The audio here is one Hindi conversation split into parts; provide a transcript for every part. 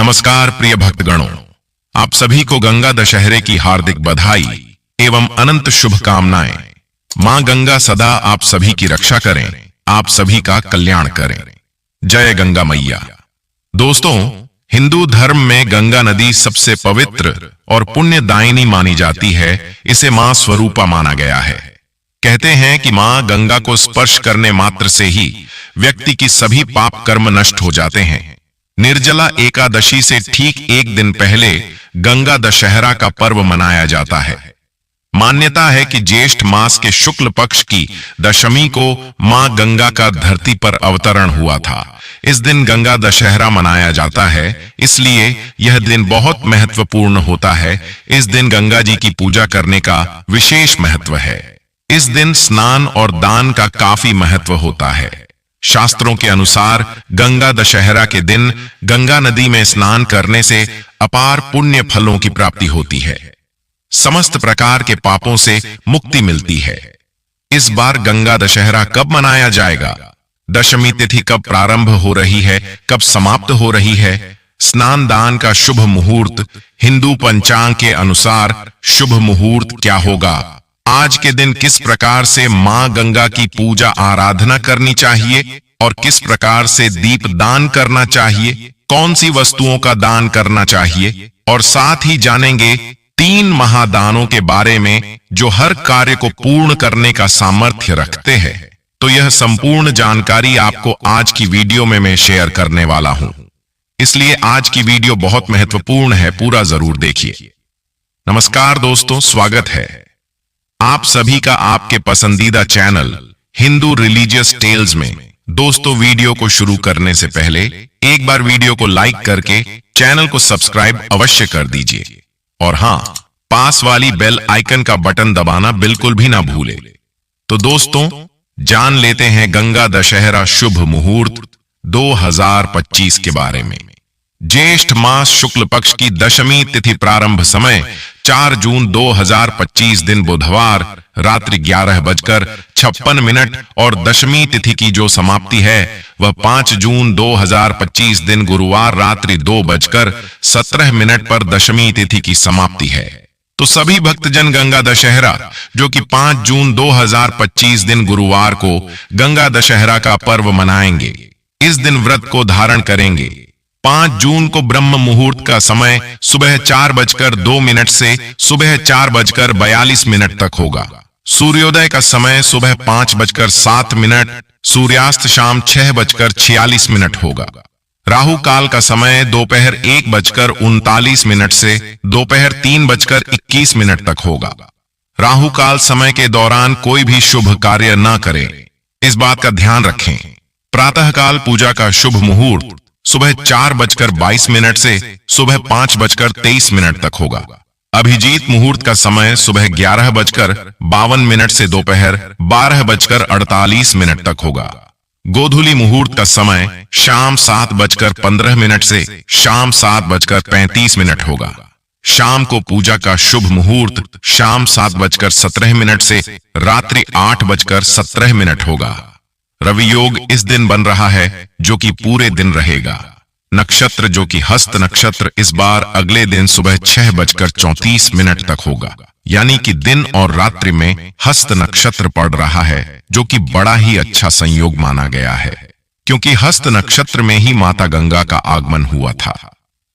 नमस्कार प्रिय भक्तगणों, आप सभी को गंगा दशहरे की हार्दिक बधाई एवं अनंत शुभकामनाएं। मां गंगा सदा आप सभी की रक्षा करें, आप सभी का कल्याण करें। जय गंगा मैया। दोस्तों, हिंदू धर्म में गंगा नदी सबसे पवित्र और पुण्यदायिनी मानी जाती है। इसे मां स्वरूपा माना गया है। कहते हैं कि मां गंगा को स्पर्श करने मात्र से ही व्यक्ति की सभी पाप कर्म नष्ट हो जाते हैं। निर्जला एकादशी से ठीक एक दिन पहले गंगा दशहरा का पर्व मनाया जाता है। मान्यता है कि ज्येष्ठ मास के शुक्ल पक्ष की दशमी को मां गंगा का धरती पर अवतरण हुआ था। इस दिन गंगा दशहरा मनाया जाता है, इसलिए यह दिन बहुत महत्वपूर्ण होता है। इस दिन गंगा जी की पूजा करने का विशेष महत्व है। इस दिन स्नान और दान का काफी महत्व होता है। शास्त्रों के अनुसार गंगा दशहरा के दिन गंगा नदी में स्नान करने से अपार पुण्य फलों की प्राप्ति होती है। समस्त प्रकार के पापों से मुक्ति मिलती है। इस बार गंगा दशहरा कब मनाया जाएगा? दशमी तिथि कब प्रारंभ हो रही है, कब समाप्त हो रही है? स्नान दान का शुभ मुहूर्त हिंदू पंचांग के अनुसार शुभ मुहूर्त क्या होगा? आज के दिन किस प्रकार से मां गंगा की पूजा आराधना करनी चाहिए और किस प्रकार से दीप दान करना चाहिए, कौन सी वस्तुओं का दान करना चाहिए, और साथ ही जानेंगे 3 महादानों के बारे में जो हर कार्य को पूर्ण करने का सामर्थ्य रखते हैं। तो यह संपूर्ण जानकारी आपको आज की वीडियो में मैं शेयर करने वाला हूं, इसलिए आज की वीडियो बहुत महत्वपूर्ण है, पूरा जरूर देखिए। नमस्कार दोस्तों, स्वागत है आप सभी का आपके पसंदीदा चैनल हिंदू रिलीजियस टेल्स में। दोस्तों, वीडियो को शुरू करने से पहले एक बार वीडियो को लाइक करके चैनल को सब्सक्राइब अवश्य कर दीजिए, और हां, पास वाली बेल आइकन का बटन दबाना बिल्कुल भी ना भूले। तो दोस्तों, जान लेते हैं गंगा दशहरा शुभ मुहूर्त 2025 के बारे में। ज्येष्ठ मास शुक्ल पक्ष की दशमी तिथि प्रारंभ समय 4 जून 2025 दिन बुधवार रात्रि 11:56 और दशमी तिथि की जो समाप्ति है वह 5 जून 2025 दिन गुरुवार रात्रि 2:17 पर दशमी तिथि की समाप्ति है। तो सभी भक्तजन गंगा दशहरा जो कि 5 जून 2025 दिन गुरुवार को गंगा दशहरा का पर्व मनाएंगे। इस दिन व्रत को धारण करेंगे। 5 जून को ब्रह्म मुहूर्त का समय सुबह 4:02 से सुबह 4:42 तक होगा। सूर्योदय का समय सुबह 5:07, सूर्यास्त शाम 6:46 होगा। राहु काल का समय दोपहर 1:39 से दोपहर 3:21 तक होगा। राहु काल समय के दौरान कोई भी शुभ कार्य न करें, इस बात का ध्यान रखें। प्रातः काल पूजा का शुभ मुहूर्त सुबह 4:22 से सुबह 5:23 तक होगा। अभिजीत मुहूर्त का समय सुबह 11:52 से दोपहर 12:48 तक होगा। गोधूली मुहूर्त का समय शाम 7:15 से शाम 7:35 होगा। शाम को पूजा का शुभ मुहूर्त शाम 7:17 से रात्रि 8:17 होगा। रवि योग इस दिन बन रहा है जो कि पूरे दिन रहेगा। नक्षत्र जो कि हस्त नक्षत्र इस बार अगले दिन सुबह 6:34 तक होगा, यानी कि दिन और रात्रि में हस्त नक्षत्र पड़ रहा है, जो कि बड़ा ही अच्छा संयोग माना गया है, क्योंकि हस्त नक्षत्र में ही माता गंगा का आगमन हुआ था।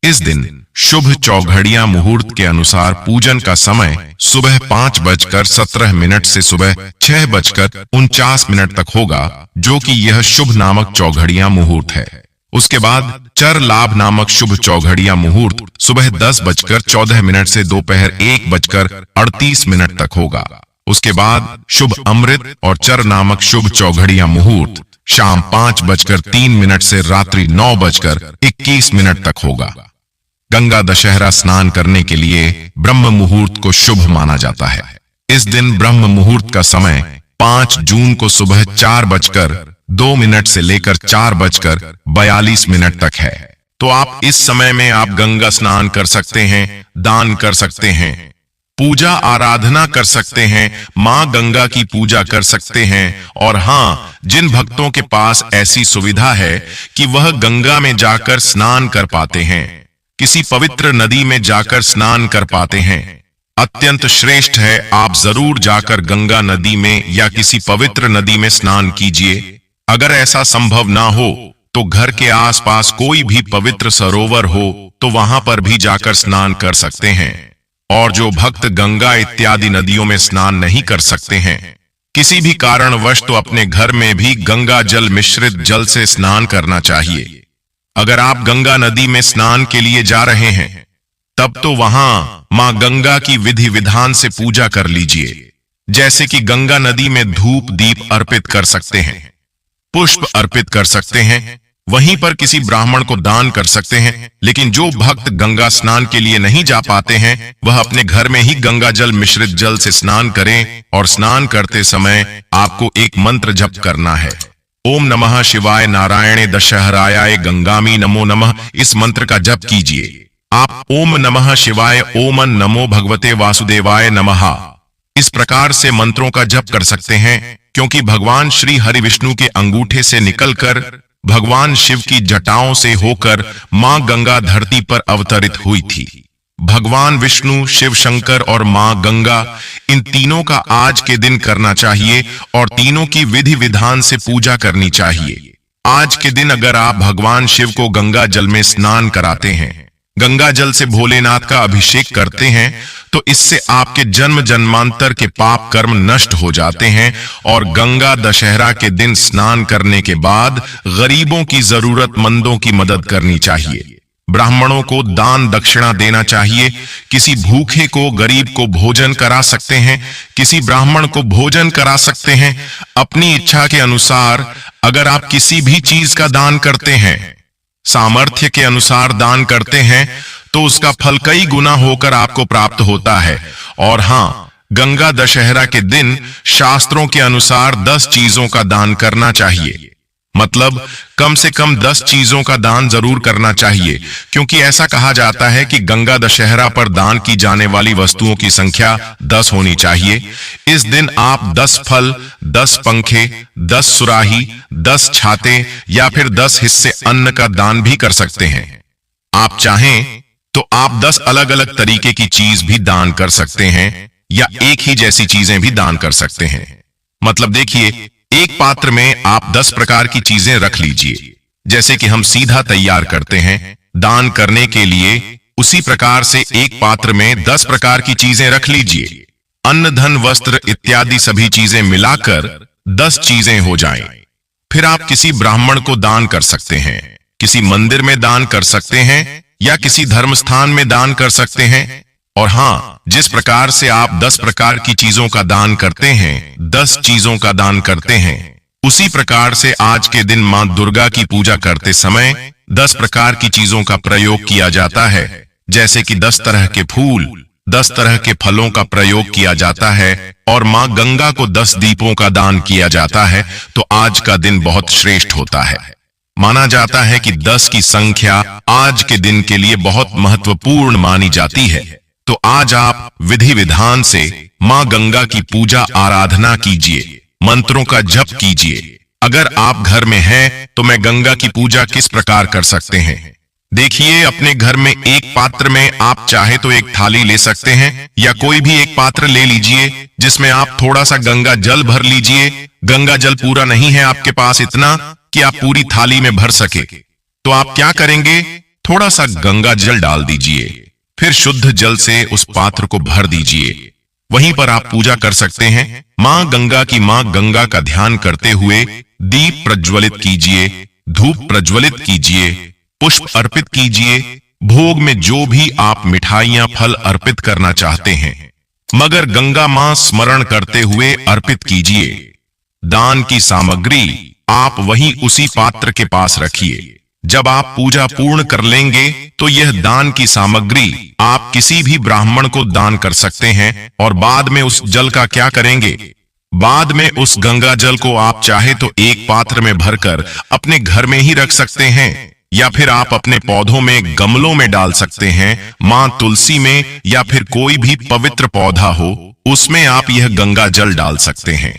इस दिन शुभ चौघड़िया मुहूर्त के अनुसार पूजन का समय सुबह 5:17 से सुबह 6:49 तक होगा, जो कि यह शुभ नामक चौघड़िया मुहूर्त है। उसके बाद चर लाभ नामक शुभ चौघड़िया मुहूर्त सुबह 10:14 से दोपहर 1:38 तक होगा। उसके बाद शुभ अमृत और चर नामक शुभ चौघड़िया मुहूर्त शाम 5:03 से रात्रि 9:21 तक होगा। गंगा दशहरा स्नान करने के लिए ब्रह्म मुहूर्त को शुभ माना जाता है। इस दिन ब्रह्म मुहूर्त का समय 5 जून को सुबह 4:02 से लेकर 4:42 तक है। तो आप इस समय में आप गंगा स्नान कर सकते हैं, दान कर सकते हैं, पूजा आराधना कर सकते हैं, मां गंगा की पूजा कर सकते हैं। और हाँ, जिन भक्तों के पास ऐसी सुविधा है कि वह गंगा में जाकर स्नान कर पाते हैं, किसी पवित्र नदी में जाकर स्नान कर पाते हैं। अत्यंत श्रेष्ठ है, आप जरूर जाकर गंगा नदी में या किसी पवित्र नदी में स्नान कीजिए। अगर ऐसा संभव ना हो तो घर के आसपास कोई भी पवित्र सरोवर हो तो वहां पर भी जाकर स्नान कर सकते हैं। और जो भक्त गंगा इत्यादि नदियों में स्नान नहीं कर सकते हैं, किसी भी कारणवश, तो अपने घर में भी गंगा जल मिश्रित जल से स्नान करना चाहिए। अगर आप गंगा नदी में स्नान के लिए जा रहे हैं तब तो वहां मां गंगा की विधि विधान से पूजा कर लीजिए। जैसे कि गंगा नदी में धूप दीप अर्पित कर सकते हैं, पुष्प अर्पित कर सकते हैं, वहीं पर किसी ब्राह्मण को दान कर सकते हैं। लेकिन जो भक्त गंगा स्नान के लिए नहीं जा पाते हैं, वह अपने घर में ही गंगा जल मिश्रित जल से स्नान करें। और स्नान करते समय आपको एक मंत्र जप करना है। ओम नमः शिवाय नारायणे दशहरायाय गंगामी नमो नमः। इस मंत्र का जप कीजिए। आप ओम नमः शिवाय, ओम नमो भगवते वासुदेवाय नमः, इस प्रकार से मंत्रों का जप कर सकते हैं, क्योंकि भगवान श्री हरि विष्णु के अंगूठे से निकलकर भगवान शिव की जटाओं से होकर मां गंगा धरती पर अवतरित हुई थी। भगवान विष्णु, शिव शंकर और मां गंगा, इन तीनों का आज के दिन करना चाहिए और तीनों की विधि विधान से पूजा करनी चाहिए। आज के दिन अगर आप भगवान शिव को गंगा जल में स्नान कराते हैं, गंगा जल से भोलेनाथ का अभिषेक करते हैं, तो इससे आपके जन्म जन्मांतर के पाप कर्म नष्ट हो जाते हैं। और गंगा दशहरा के दिन स्नान करने के बाद गरीबों की, जरूरतमंदों की मदद करनी चाहिए। ब्राह्मणों को दान दक्षिणा देना चाहिए। किसी भूखे को, गरीब को भोजन करा सकते हैं, किसी ब्राह्मण को भोजन करा सकते हैं। अपनी इच्छा के अनुसार अगर आप किसी भी चीज का दान करते हैं, सामर्थ्य के अनुसार दान करते हैं, तो उसका फल कई गुना होकर आपको प्राप्त होता है। और हाँ, गंगा दशहरा के दिन शास्त्रों के अनुसार 10 चीजों का दान करना चाहिए। मतलब कम से कम 10 चीजों का दान जरूर करना चाहिए, क्योंकि ऐसा कहा जाता है कि गंगा दशहरा पर दान की जाने वाली वस्तुओं की संख्या 10 होनी चाहिए। इस दिन आप 10 फल, 10 पंखे, 10 सुराही, 10 छाते या फिर 10 हिस्से अन्न का दान भी कर सकते हैं। आप चाहें तो आप 10 अलग अलग तरीके की चीज भी दान कर सकते हैं, या एक ही जैसी चीजें भी दान कर सकते हैं। मतलब देखिए, एक पात्र में आप 10 प्रकार की चीजें रख लीजिए, जैसे कि हम सीधा तैयार करते हैं दान करने के लिए। उसी प्रकार से एक पात्र में 10 प्रकार की चीजें रख लीजिए। अन्न, धन, वस्त्र इत्यादि सभी चीजें मिलाकर 10 चीजें हो जाएं। फिर आप किसी ब्राह्मण को दान कर सकते हैं, किसी मंदिर में दान कर सकते हैं, या किसी धर्म स्थान में दान कर सकते हैं। और हाँ, जिस प्रकार से आप 10 प्रकार की चीजों का दान करते हैं, 10 चीजों का दान करते हैं, उसी प्रकार से आज के दिन मां दुर्गा की पूजा करते समय 10 प्रकार की चीजों का प्रयोग किया जाता है। जैसे कि 10 तरह के फूल, 10 तरह के फलों का प्रयोग किया जाता है, और मां गंगा को 10 दीपों का दान किया जाता है। तो आज का दिन बहुत श्रेष्ठ होता है। माना जाता है कि 10 की संख्या आज के दिन के लिए बहुत महत्वपूर्ण मानी जाती है। तो आज आप विधि विधान से मां गंगा की पूजा आराधना कीजिए, मंत्रों का जप कीजिए। अगर आप घर में हैं तो मैं गंगा की पूजा किस प्रकार कर सकते हैं, देखिए। अपने घर में एक पात्र में आप चाहे तो एक थाली ले सकते हैं, या कोई भी एक पात्र ले लीजिए जिसमें आप थोड़ा सा गंगा जल भर लीजिए। गंगा जल पूरा नहीं है आपके पास इतना कि आप पूरी थाली में भर सके, तो आप क्या करेंगे, थोड़ा सा गंगा जल डाल दीजिए, फिर शुद्ध जल से उस पात्र को भर दीजिए। वहीं पर आप पूजा कर सकते हैं। मां गंगा का ध्यान करते हुए दीप प्रज्वलित कीजिए, धूप प्रज्वलित कीजिए, पुष्प अर्पित कीजिए। भोग में जो भी आप मिठाइयां, फल अर्पित करना चाहते हैं, मगर गंगा मां स्मरण करते हुए अर्पित कीजिए। दान की सामग्री आप वहीं उसी पात्र के पास रखिए। जब आप पूजा पूर्ण कर लेंगे तो यह दान की सामग्री आप किसी भी ब्राह्मण को दान कर सकते हैं। और बाद में उस जल का क्या करेंगे, बाद में उस गंगा जल को आप चाहे तो एक पात्र में भरकर अपने घर में ही रख सकते हैं, या फिर आप अपने पौधों में, गमलों में डाल सकते हैं। मां तुलसी में या फिर कोई भी पवित्र पौधा हो, उसमें आप यह गंगा जल डाल सकते हैं।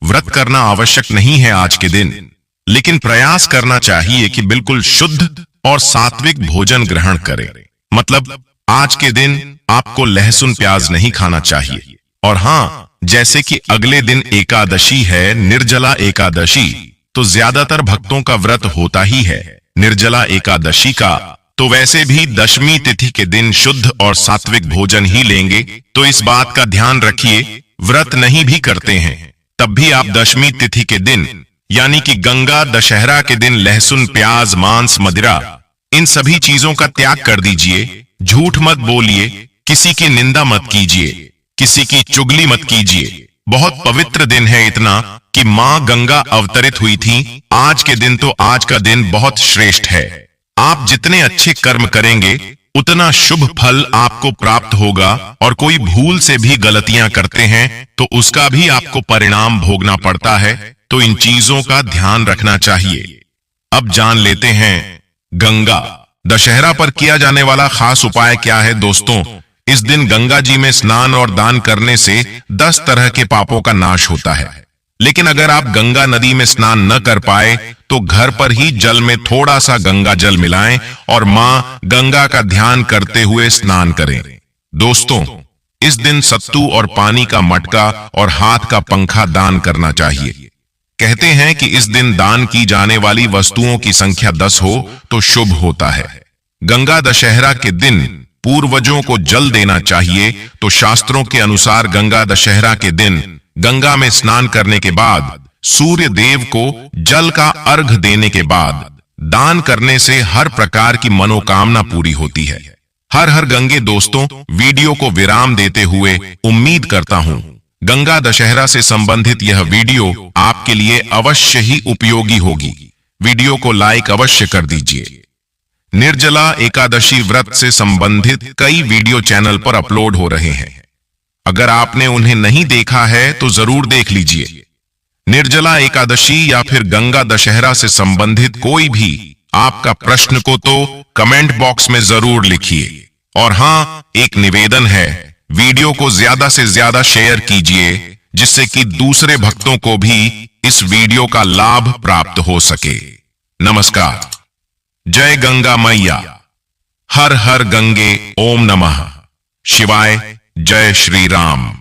व्रत करना आवश्यक नहीं है आज के दिन, लेकिन प्रयास करना चाहिए कि बिल्कुल शुद्ध और सात्विक भोजन ग्रहण करें। मतलब आज के दिन आपको लहसुन प्याज नहीं खाना चाहिए। और हाँ, जैसे कि अगले दिन एकादशी है, निर्जला एकादशी, तो ज्यादातर भक्तों का व्रत होता ही है निर्जला एकादशी का, तो वैसे भी दशमी तिथि के दिन शुद्ध और सात्विक भोजन ही लेंगे। तो इस बात का ध्यान रखिए, व्रत नहीं भी करते हैं तब भी आप दशमी तिथि के दिन यानी कि गंगा दशहरा के दिन लहसुन प्याज मांस मदिरा इन सभी चीजों का त्याग कर दीजिए। झूठ मत बोलिए, किसी की निंदा मत कीजिए, किसी की चुगली मत कीजिए। बहुत पवित्र दिन है, इतना कि मां गंगा अवतरित हुई थी आज के दिन, तो आज का दिन बहुत श्रेष्ठ है। आप जितने अच्छे कर्म करेंगे उतना शुभ फल आपको प्राप्त होगा, और कोई भूल से भी गलतियां करते हैं तो उसका भी आपको परिणाम भोगना पड़ता है। तो इन चीजों का ध्यान रखना चाहिए। अब जान लेते हैं गंगा दशहरा पर किया जाने वाला खास उपाय क्या है। दोस्तों, इस दिन गंगा जी में स्नान और दान करने से 10 तरह के पापों का नाश होता है। लेकिन अगर आप गंगा नदी में स्नान न कर पाए तो घर पर ही जल में थोड़ा सा गंगा जल मिलाएं और मां गंगा का ध्यान करते हुए स्नान करें। दोस्तों, इस दिन सत्तू और पानी का मटका और हाथ का पंखा दान करना चाहिए। कहते हैं कि इस दिन दान की जाने वाली वस्तुओं की संख्या 10 हो तो शुभ होता है। गंगा दशहरा के दिन पूर्वजों को जल देना चाहिए। तो शास्त्रों के अनुसार गंगा दशहरा के दिन गंगा में स्नान करने के बाद सूर्य देव को जल का अर्घ देने के बाद दान करने से हर प्रकार की मनोकामना पूरी होती है। हर हर गंगे। दोस्तों, वीडियो को विराम देते हुए उम्मीद करता हूं गंगा दशहरा से संबंधित यह वीडियो आपके लिए अवश्य ही उपयोगी होगी। वीडियो को लाइक अवश्य कर दीजिए। निर्जला एकादशी व्रत से संबंधित कई वीडियो चैनल पर अपलोड हो रहे हैं, अगर आपने उन्हें नहीं देखा है तो जरूर देख लीजिए। निर्जला एकादशी या फिर गंगा दशहरा से संबंधित कोई भी आपका प्रश्न को तो कमेंट बॉक्स में जरूर लिखिए। और हाँ, एक निवेदन है, वीडियो को ज्यादा से ज्यादा शेयर कीजिए जिससे कि दूसरे भक्तों को भी इस वीडियो का लाभ प्राप्त हो सके। नमस्कार। जय गंगा मैया। हर हर गंगे। ओम नमः शिवाय। जय श्री राम।